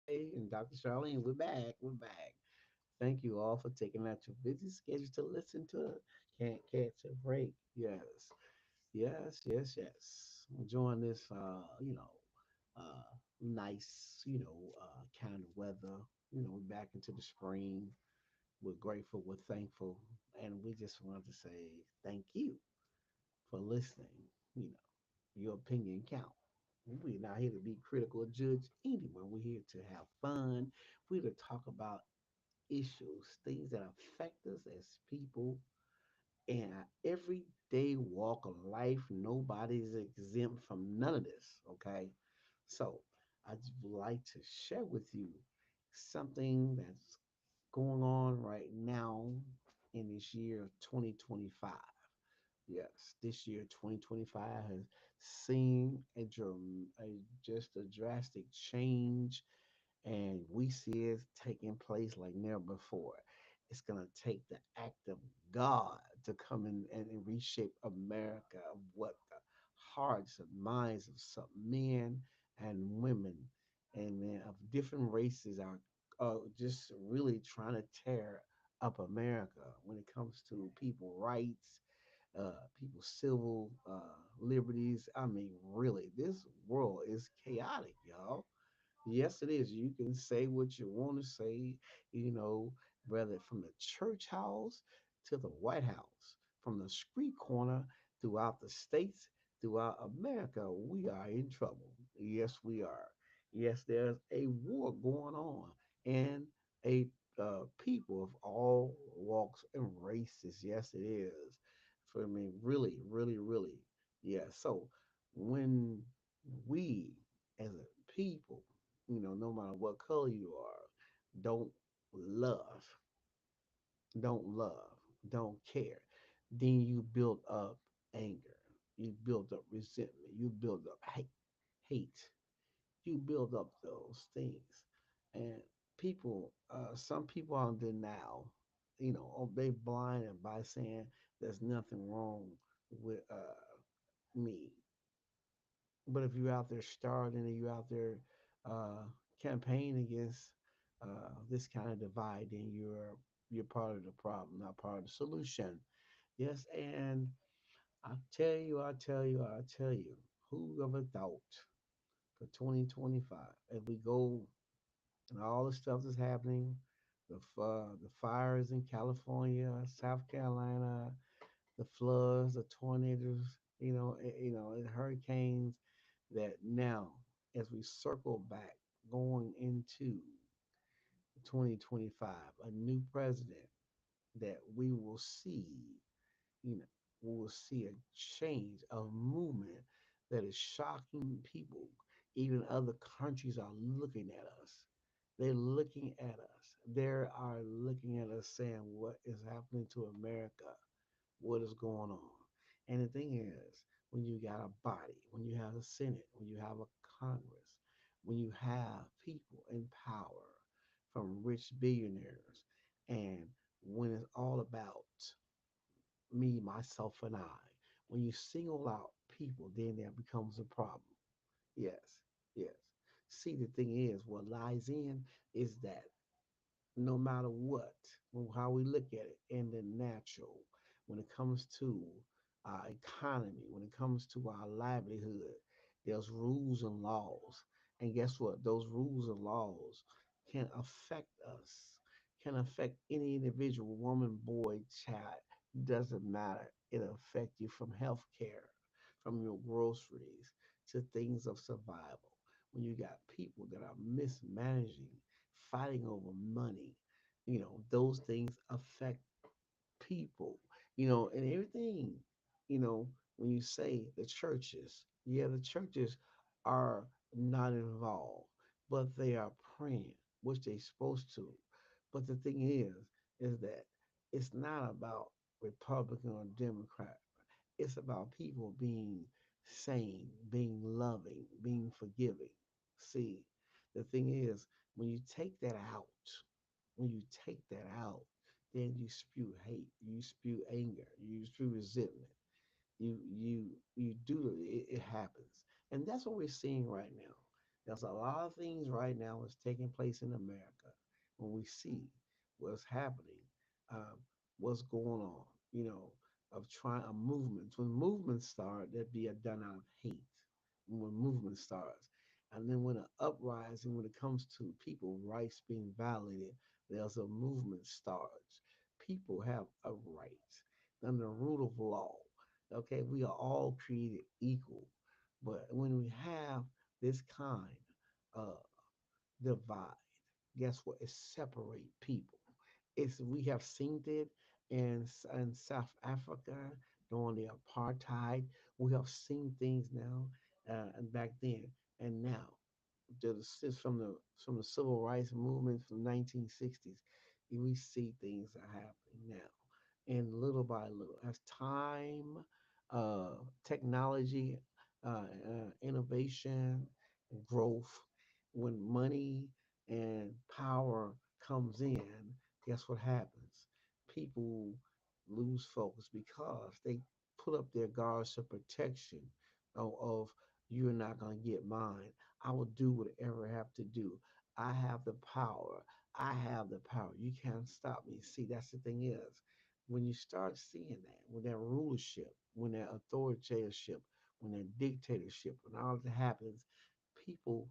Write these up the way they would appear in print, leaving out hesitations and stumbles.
And Dr. Charlene, we're back. We're back. Thank you all for taking out your busy schedule to listen to it. Can't catch a break. Yes, yes, yes, yes. Enjoying this, nice, kind of weather. We're back into the spring. We're grateful. We're thankful, and we just wanted to say thank you for listening. You know, your opinion count. We're not here to be critical or judge anyone. We're here to have fun. We're to talk about issues, things that affect us as people in our everyday walk of life. Nobody's exempt from none of this. Okay. So I just would like to share with you something that's going on right now in this year 2025. Yes, this year 2025 has seen just a drastic change, and we see it taking place like never before. It's going to take the act of God to come in and reshape America, of what the hearts and minds of some men and women and men of different races are just really trying to tear up America when it comes to people rights, people's civil liberties. I mean, really, this world is chaotic, y'all. Yes, it is. You can say what you want to say, you know, whether from the church house to the White House, from the street corner throughout the states, throughout America, we are in trouble. Yes, we are. Yes, there's a war going on, and a people of all walks and races. Yes, it is. For me, really, really, really. Yeah. So when we as a people, no matter what color you are, don't love, don't love, don't care, then you build up anger, you build up resentment, you build up hate, you build up those things. And people, some people are in denial, they blinded by saying there's nothing wrong with me. But if you're out there starting and you're out there uh, campaigning against this kind of divide, then you're part of the problem, not part of the solution. Yes, and I tell you, who ever thought for 2025, if we go and all the stuff that's happening, the fires in California, South Carolina, the floods, the tornadoes, and hurricanes, that now, as we circle back going into 2025, a new president, that we will see, you know, we will see a change, a movement that is shocking people. Even other countries are looking at us. They're looking at us. They are looking at us saying, what is happening to America? What is going on? And the thing is, when you got a body, when you have a Senate, when you have a Congress, when you have people in power, from rich billionaires, and when it's all about me, myself, and I, when you single out people, then there becomes a problem. Yes, yes. See, the thing is, what lies in is that no matter what, how we look at it in the natural, when it comes to our economy, when it comes to our livelihood, there's rules and laws. And guess what? Those rules and laws can affect us, can affect any individual, woman, boy, child, doesn't matter. It'll affect you from health care, from your groceries to things of survival. When you got people that are mismanaging, fighting over money, those things affect people, and everything, you know, when you say the churches, yeah, the churches are not involved, but they are praying, which they're supposed to. But the thing is that it's not about Republican or Democrat. It's about people being sane, being loving, being forgiving. See, the thing is, when you take that out, when you take that out, then you spew hate, you spew anger, you spew resentment. You do it, it happens. And that's what we're seeing right now. There's a lot of things right now that's taking place in America when we see what's happening, um, what's going on, you know, of trying a movement. When movements start, there'd be a done out of hate when movement starts. And then when an uprising, when it comes to people rights being violated, there's a movement starts. People have a right under the rule of law. Okay, we are all created equal. But when we have this kind of divide, guess what? It separate people. It's we have seen it in South Africa during the apartheid. We have seen things now and back then and now. From the civil rights movement from the 1960s, we see things are happening now, and little by little, as time, uh, technology, innovation, growth, when money and power comes in, guess what happens? People lose focus because they put up their guards of protection of you're not going to get mine. I will do whatever I have to do. I have the power. I have the power. You can't stop me. See, that's the thing is, when you start seeing that, when that rulership, when that authoritatorship, when that dictatorship, when all that happens, people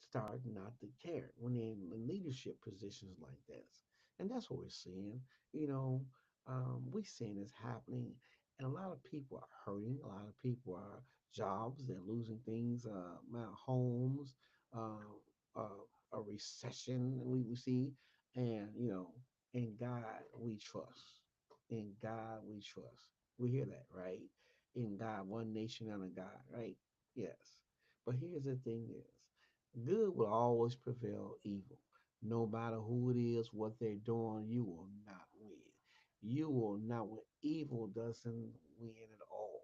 start not to care when they're in leadership positions like this. And that's what we're seeing. You know, we're seeing this happening, and a lot of people are hurting. A lot of people are jobs. They're losing things, homes, a recession we see, and in God we trust. In God we trust. We hear that, right? In God, one nation under God, right? Yes. But here's the thing is, good will always prevail evil. No matter who it is, what they're doing, you will not win. You will not win. Evil doesn't win at all.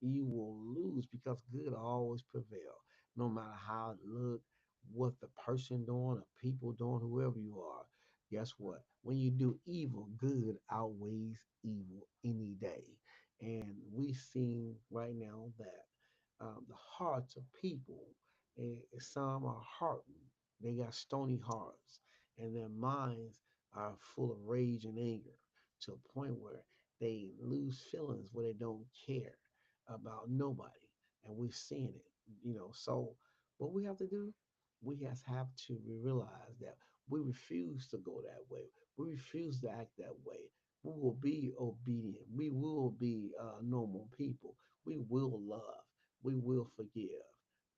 You will lose because good always prevail. No matter how it look, what the person doing, or people doing, whoever you are. Guess what? When you do evil, good outweighs evil any day. And we see right now that the hearts of people, some are hardened. They got stony hearts, and their minds are full of rage and anger to a point where they lose feelings where they don't care about nobody. And we're seeing it, So, what we have to do, we just have to realize that we refuse to go that way. We refuse to act that way. We will be obedient. We will be normal people. We will love. We will forgive.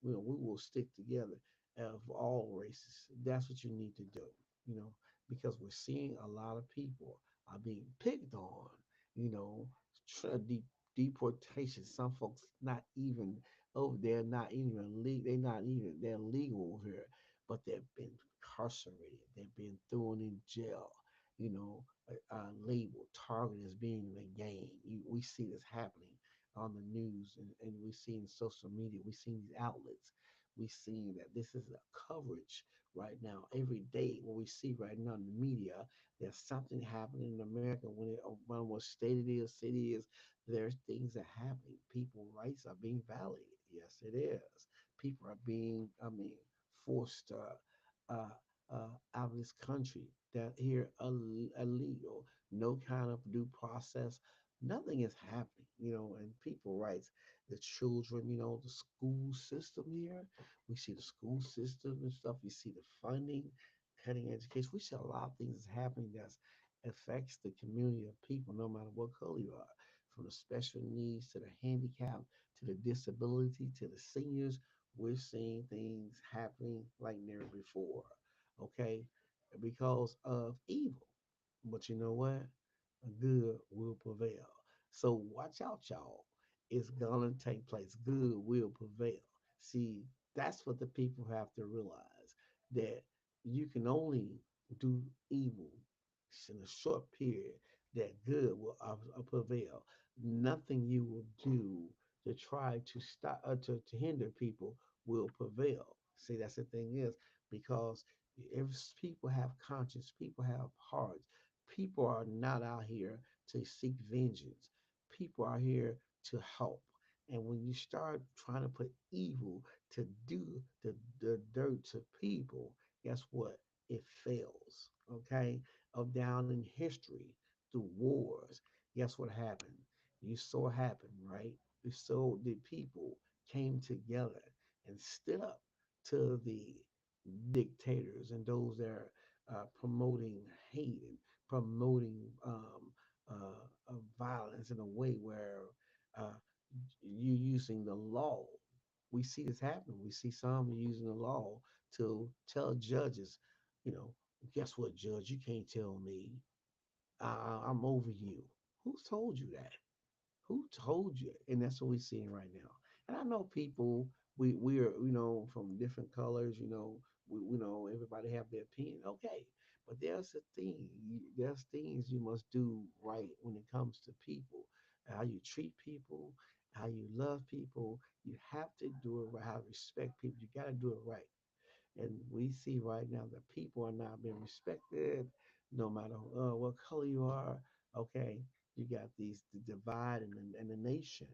We will stick together of all races. That's what you need to do, you know, because we're seeing a lot of people are being picked on, you know, deportation. Some folks not even over there, not even they're not even they're legal over here, but they've been incarcerated. They've been thrown in jail. Labeled, targeted as being a gang. We see this happening on the news, and we see in social media. We see these outlets. We see that this is a coverage right now every day. What we see right now in the media, there's something happening in America when what state it is, city is. There's things that are happening. People rights are being violated. Yes, it is. People are being, forced out of this country. That here illegal. No kind of due process. Nothing is happening. And people rights. The children. The school system here. We see the school system and stuff. We see the funding, cutting education. We see a lot of things happening that affects the community of people, no matter what color you are, from the special needs to the handicap to the disability to the seniors. We're seeing things happening like never before. Okay, because of evil. But you know what? Good will prevail. So watch out, y'all. It's gonna take place. Good will prevail. See, that's what the people have to realize, that you can only do evil in a short period, that good will prevail. Nothing you will do to try to stop to hinder people will prevail. See, that's the thing is, because if people have conscience, people have hearts, people are not out here to seek vengeance. People are here to help. And when you start trying to put evil to do the dirt to people, guess what? It fails. Okay? Of down in history through wars, guess what happened? You saw it happen, right? You saw the people came together and stood up to the dictators and those that are promoting hate and promoting violence in a way where uh, you using the law. We see this happen. We see some using the law to tell judges, you know, guess what, judge? You can't tell me. I'm over you. Who told you that? Who told you? And that's what we're seeing right now. And I know people, we are, from different colors, we know everybody have their opinion. Okay. But there's a thing, there's things you must do right when it comes to people. How you treat people, how you love people. You have to do it right, how to respect people. You got to do it right. And we see right now that people are not being respected, no matter what color you are. Okay, you got the divide in the nation.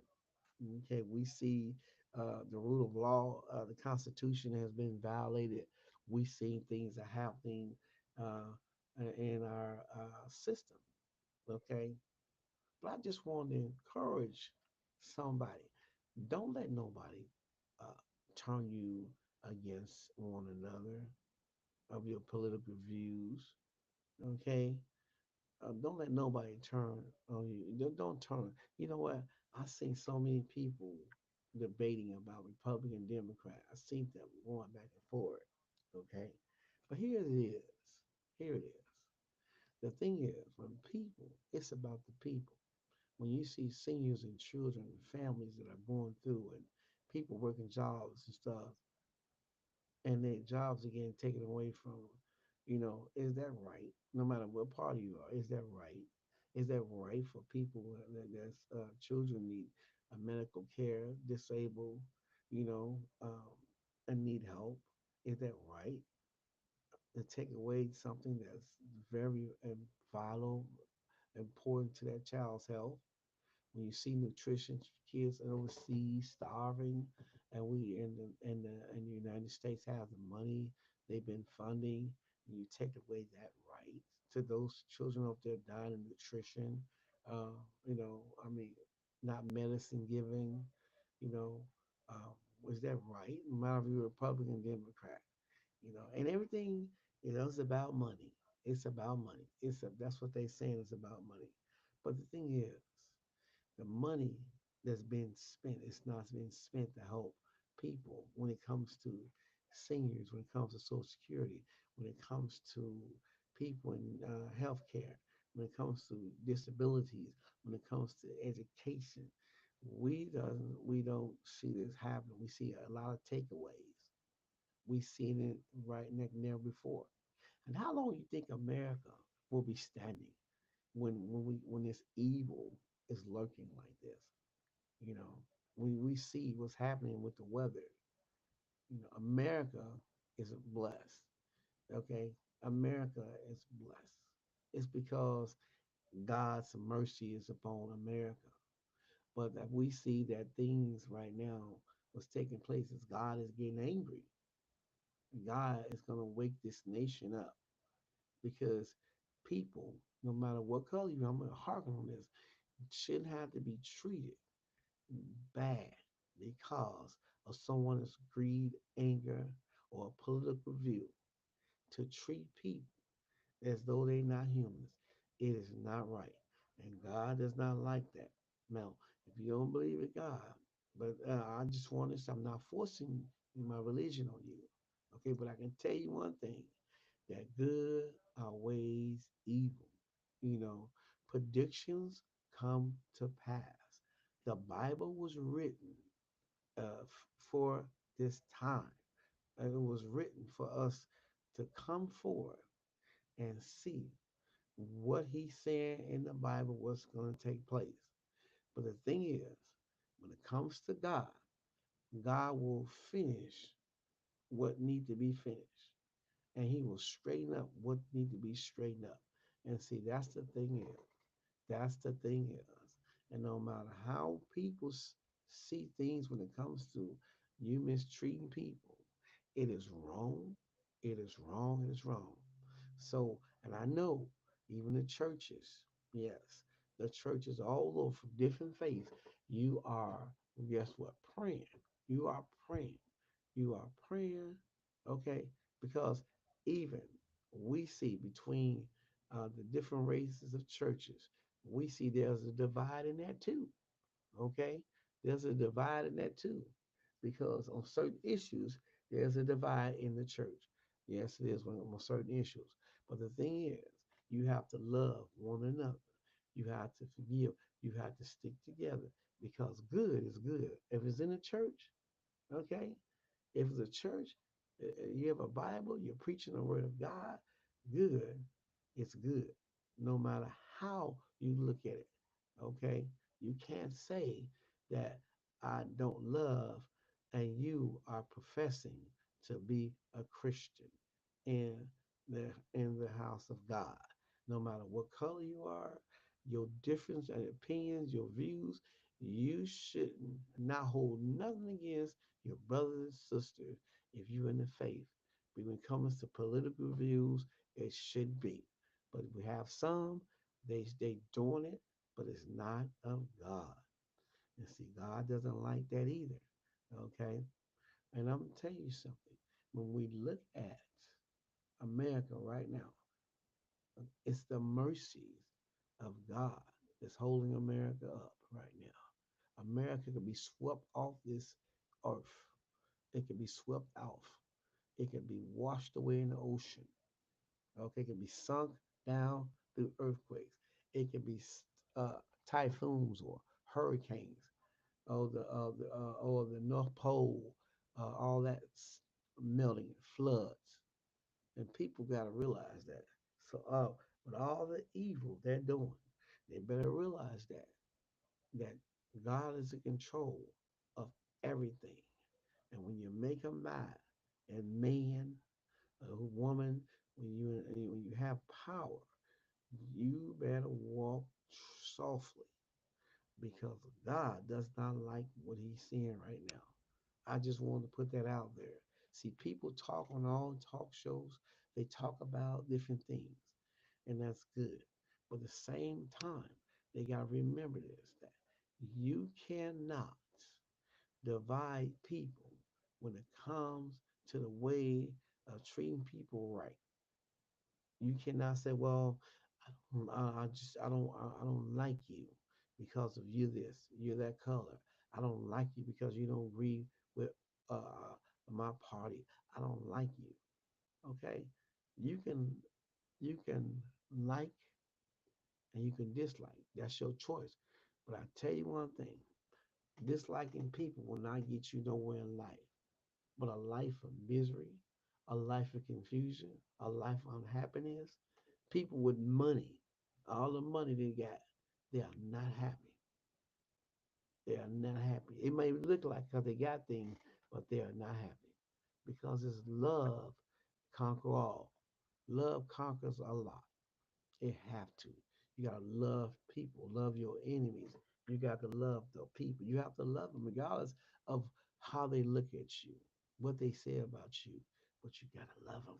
Okay, we see the rule of law, the Constitution has been violated. We see things are happening uh, in our system. Okay, but I just want to encourage somebody. Don't let nobody uh, turn you against one another of your political views. Okay, don't let nobody turn on you. Don't turn. You know what? I seen so many people debating about Republican, Democrat. I seen them going back and forth. Okay, but here it is. Here it is. The thing is, when people, it's about the people. When you see seniors and children and families that are going through and people working jobs and stuff, and their jobs are getting taken away from them. Is that right? No matter what party you are, is that right? Is that right for people that's children need medical care, disabled, you know, um, and need help? Is that right to take away something that's very vital, important to that child's health? When you see nutrition kids overseas starving, and we in the United States have the money, they've been funding, and you take away that right to those children up there dying of nutrition, uh, I mean, not medicine giving, you know, was that right? No matter if you're Republican, Democrat, and everything, is about money. It's about money. That's what they're saying. It's about money. But the thing is, the money that's being spent is not being spent to help people when it comes to seniors, when it comes to Social Security, when it comes to people in healthcare, when it comes to disabilities, when it comes to education. We don't see this happen. We see a lot of takeaways. We seen it right never before. And how long you think America will be standing when this evil is lurking like this? You know, we see what's happening with the weather. America is blessed. Okay, America is blessed. It's because God's mercy is upon America. But that we see that things right now was taking place as God is getting angry. God is going to wake this nation up because people, no matter what color you are, I'm going to harken on this, shouldn't have to be treated bad because of someone's greed, anger, or political view. To treat people as though they're not humans, it is not right. And God does not like that. Now, if you don't believe in God, but I just want to say, I'm not forcing my religion on you. Okay, but I can tell you one thing, that good outweighs evil. You know, predictions come to pass. The Bible was written for this time. And it was written for us to come forward and see what he said in the Bible was going to take place. But the thing is, when it comes to God, God will finish what need to be finished, and he will straighten up what need to be straightened up. And see, that's the thing is, that's the thing is, and no matter how people see things when it comes to You mistreating people. It is wrong. It is wrong. It is wrong. So, and I know even the churches, yes, the churches all over from different faiths, you are, guess what, praying. You are praying. You are praying, okay? Because even we see between the different races of churches, we see there's a divide in that too, okay? There's a divide in that too, because on certain issues, there's a divide in the church. Yes, it is on certain issues. But the thing is, you have to love one another. You have to forgive. You have to stick together because good is good. If it's in the church, okay, if it's a church, you have a Bible, you're preaching the word of God, good, it's good. No matter how you look at it. Okay? You can't say that I don't love and you are professing to be a Christian in the house of God. No matter what color you are, your difference and opinions, your views, you shouldn't not hold nothing against your brothers and sisters if you're in the faith. But when it comes to political views, it should be. But we have some, they doing it, but it's not of God. And see, God doesn't like that either. Okay? And I'm gonna tell you something. When we look at America right now, it's the mercies of God that's holding America up right now. America could be swept off this earth. It could be swept off. It could be washed away in the ocean. Okay, it could be sunk down through earthquakes. It could be uh, typhoons or hurricanes. Or the North Pole, all that melting, floods, and people got to realize that. So, with all the evil they're doing, they better realize that God is in control of everything. And when you make a mind, and man, a woman, when you have power, you better walk softly because God does not like what he's seeing right now. I just wanted to put that out there. See, people talk on all talk shows, they talk about different things, and that's good. But at the same time, they got to remember this that you cannot divide people when it comes to the way of treating people right. You cannot say, "Well, I don't like you because of you this, you're that color. I don't like you because you don't agree with uh, my party. I don't like you." Okay, you can like and you can dislike. That's your choice. But I tell you one thing: disliking people will not get you nowhere in life. But a life of misery, a life of confusion, a life of unhappiness. People with money, all the money they got, they are not happy. They are not happy. It may look like because they got things, but they are not happy because it's love conquer all. Love conquers a lot. It have to. You gotta love people, love your enemies. You got to love the people. You have to love them regardless of how they look at you, what they say about you. But you gotta love them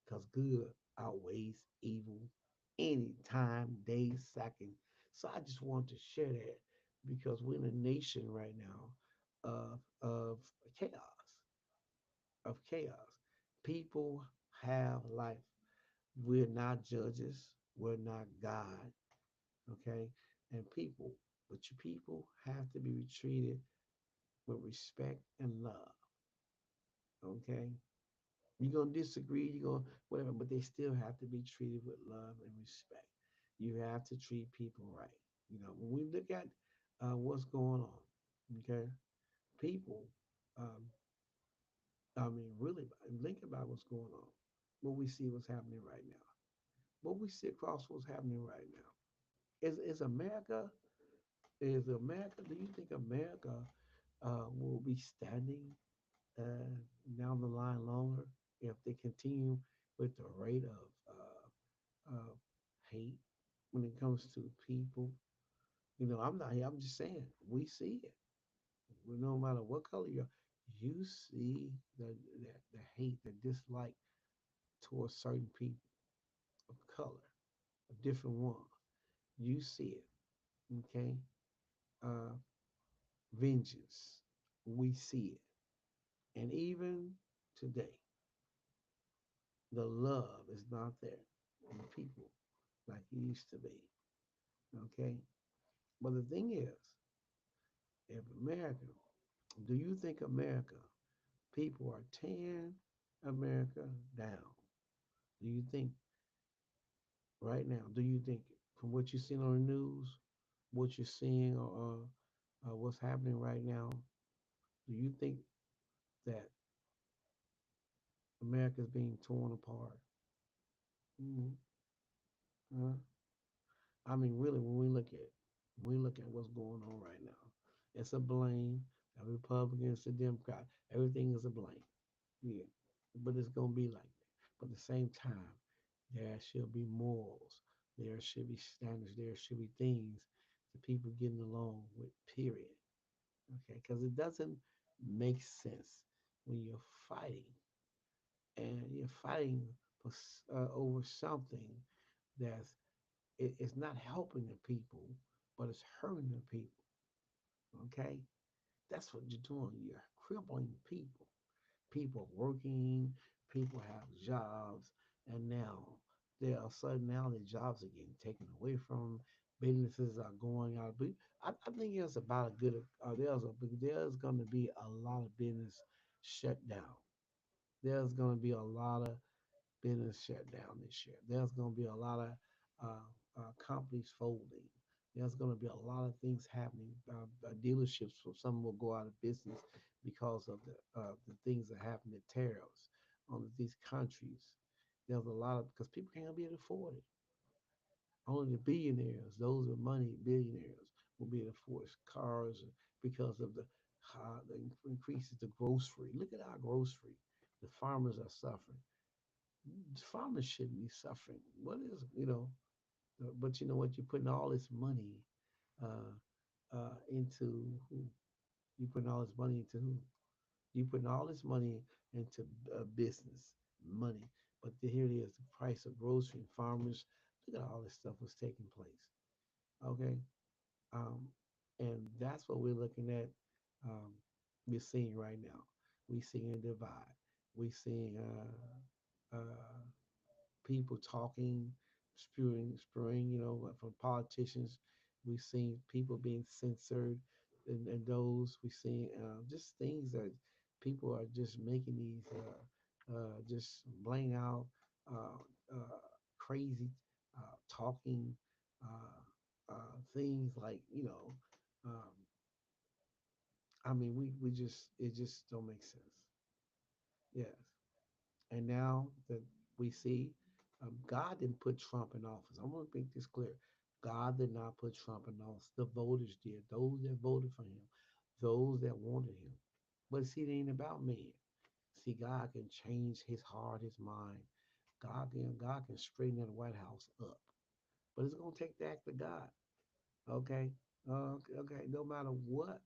because good outweighs evil any time, day, second. So I just want to share that because we're in a nation right now of chaos, of chaos. People have life. We're not judges. We're not God. Okay? And but you people have to be treated with respect and love. Okay? You're gonna disagree, you're gonna whatever, but they still have to be treated with love and respect. You have to treat people right. When we look at what's going on, okay, people, um, I mean, really think about what's going on. What we see, what's happening right now. What we see across what's happening right now. Is America? Is America? Do you think America will be standing uh, down the line longer if they continue with the rate of hate when it comes to people? I'm not here. I'm just saying we see it. No matter what color you are, you see the hate, the dislike towards certain people of color, a different one. You see it, okay? Uh, Vengeance, we see it. And even today, the love is not there in people like it used to be, okay? But the thing is, if America, do you think America, people are tearing America down? Do you think right now, do you think from what you're seeing on the news, what you're seeing or what's happening right now, do you think that America is being torn apart? Mhm. Uh, I mean, really, when we look at what's going on right now, it's a blame. The Republicans, the Democrats, everything is a blame. Yeah, but it's gonna be like that. But at the same time, there should be morals. There should be standards. There should be things that people getting along with. Period. Okay, because it doesn't make sense when you're fighting and you're fighting for, over something that's it's not helping the people, but it's hurting the people. Okay, that's what you're doing. You're crippling people. People working, people have jobs, and now they are sudden now their jobs are getting taken away from them. Businesses are going out. But I think it's about a good. There's going to be a lot of business shut down. There's going to be a lot of business shut down this year. There's going to be a lot of companies folding. There's going to be a lot of things happening. Dealerships, some will go out of business because of the things that happen, the tariffs on these countries. There's a lot of because people can't be able to afford it. Only the billionaires, those with money, billionaires, will be able to afford cars because of the increases the grocery. Look at our grocery. The farmers are suffering. Farmers shouldn't be suffering. What is, but you know what? You're putting all this money uh, into who? You putting all this money into who? You putting all this money into business, money. But here it is, the price of grocery and farmers. Look at all this stuff was taking place. Okay, um, and that's what we're looking at. Um, we're seeing right now. We're seeing a divide. We're seeing people talking, spewing, from politicians. We've seen people being censored, and those we've seen just things that people are just making these just blaying out crazy talking things like um, I mean we just it just don't make sense. Yes. And now that we see, God didn't put Trump in office. I want to make this clear. God did not put Trump in office. The voters did. Those that voted for him, those that wanted him. But see, it ain't about man. See, God can change his heart, his mind. God can straighten that White House up. But it's gonna take the act of God. Okay? Okay. No matter what.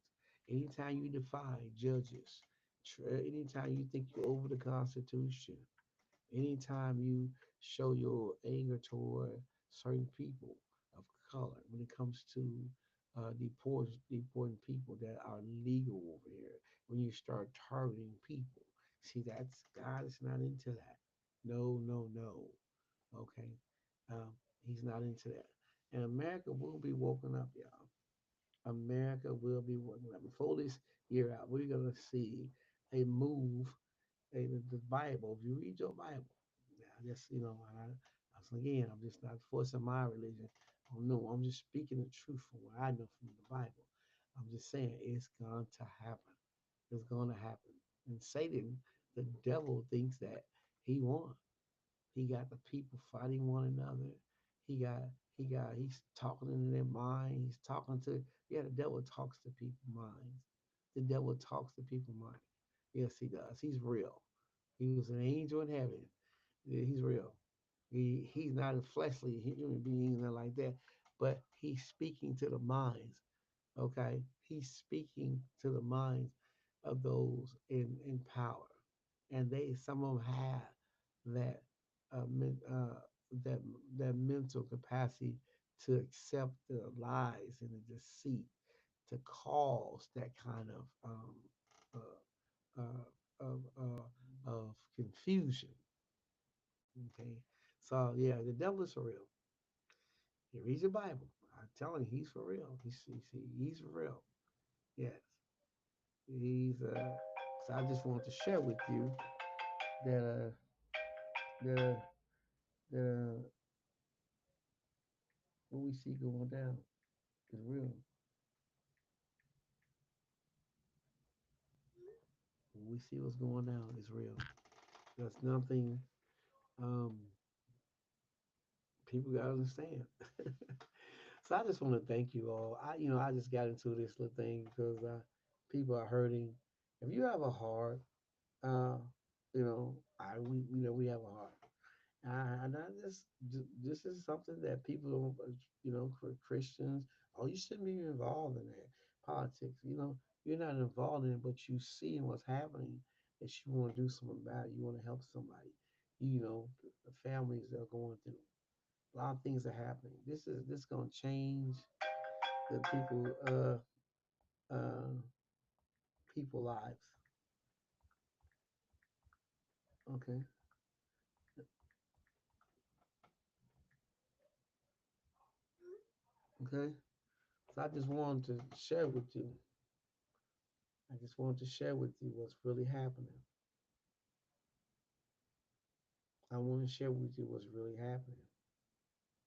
Anytime you defy judges, anytime you think you're over the Constitution, anytime you show your anger toward certain people of color when it comes to deporting people that are legal over here, when you start targeting people, see that's God is not into that. No, no, no. Okay, um, he's not into that. And America will be woken up, y'all. America will be woken up before this year out. We're gonna see a move the Bible. If you read your Bible, I just again, I'm just not forcing my religion. Oh no, I'm just speaking the truth from what I know from the Bible. I'm just saying it's going to happen. It's going to happen. And Satan, the devil, thinks that he won. He got the people fighting one another. He got he's talking in their mind. He's talking to yeah, the devil talks to people's minds. The devil talks to people's mind. Yes, he does. He's real. He was an angel in heaven. Yeah, he's real. He's not a fleshly human being or like that, but he's speaking to the minds. Okay, he's speaking to the minds of those in power, and they some of them have that uh, men, uh, that that mental capacity to accept the lies and the deceit to cause that kind of confusion. Okay, so yeah, the devil is for real. You read your Bible. I'm telling you, he's for real. He's for real. Yes, he's. So I just want to share with you that the the what we see going down is real. What we see what's going down is real. That's nothing. Um, People gotta understand. So I just want to thank you all. I just got into this little thing because people are hurting. If you have a heart, uh, we have a heart. And I this is something that people don't, Christians, oh, you shouldn't be involved in that politics. You're not involved in it, but you see what's happening that you want to do something about it. You want to help somebody. The families that are going through. A lot of things are happening. This going to change the uh, people lives. Okay, okay. So I just wanted to share with you. I just wanted to share with you what's really happening. I want to share with you what's really happening.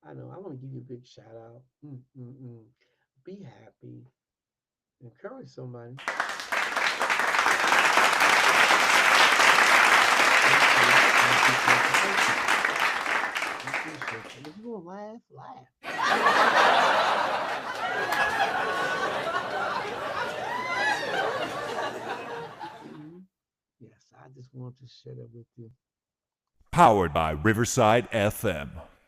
I know. I want to give you a big shout out. Be happy. Encourage somebody. Thank you. Thank you. Thank you. I appreciate it. If you're gonna laugh, laugh. Yes, I just want to share that with you.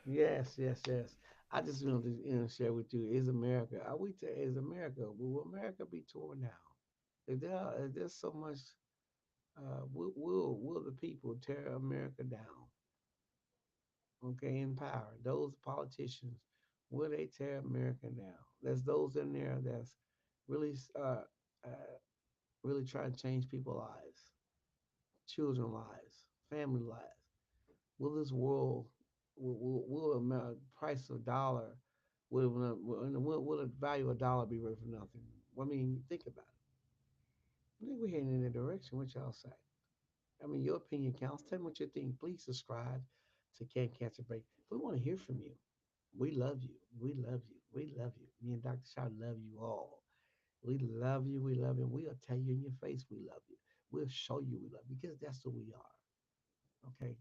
Yes, yes, yes. I just want to share with you. Is America? Are we? Is America? Will America be torn down? If there's so much, will the people tear America down? Okay, in power, those politicians, will they tear America down? There's those in there that's really, uh, really trying to change people's lives, children lives, family lives. Will this world, will price of dollar, will the value of a dollar be worth nothing? I mean, think about it. I think we're heading in that direction. What y'all say? I mean, your opinion counts. Tell me what you think. Please subscribe to Can't Catch a Break. We want to hear from you. We love you. We love you. We love you. Me and Dr. Shaw love you all. We love you. We love you. We'll tell you in your face we love you. We'll show you we love you because that's who we are. Okay?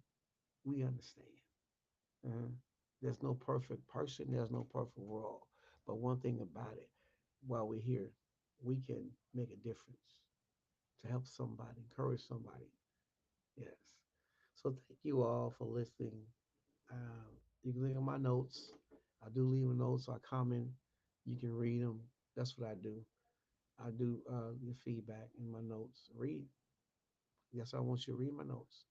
We understand. Uh-huh. There's no perfect person. There's no perfect world. But one thing about it, while we're here, we can make a difference to help somebody, encourage somebody. Yes. So thank you all for listening. Um, you can look at my notes. I do leave a note, so I comment. You can read them. That's what I do. I do the feedback in my notes. Read. Yes, I want you to read my notes.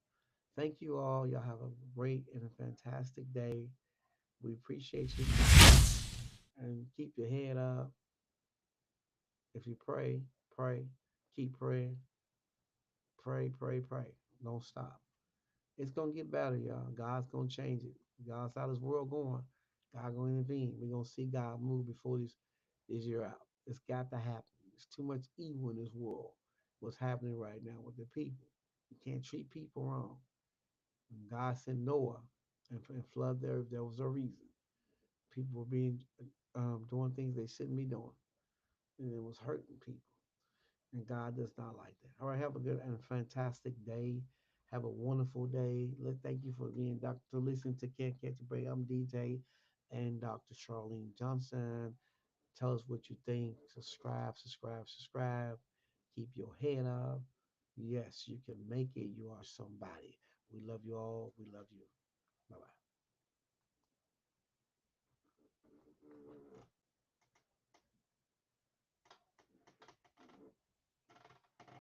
Thank you all. Y'all have a great and a fantastic day. We appreciate you. And keep your head up. If you pray, pray. Keep praying. Pray, pray, pray. Don't stop. It's gonna get better, y'all. God's gonna change it. God's how this world going. God gonna intervene. We're gonna see God move before this year out. It's got to happen. There's too much evil in this world. What's happening right now with the people? You can't treat people wrong. When God sent Noah and flood the earth, there was a reason. People were being doing things they shouldn't be doing, and it was hurting people. And God does not like that. All right, have a good and fantastic day. Have a wonderful day. Thank you for being Doctor listening to Can't Catch a Break. I'm DJ and Dr. Charlene Johnson. Tell us what you think. Subscribe, subscribe, subscribe. Keep your head up. Yes, you can make it. You are somebody. We love you all. We love you. Bye bye.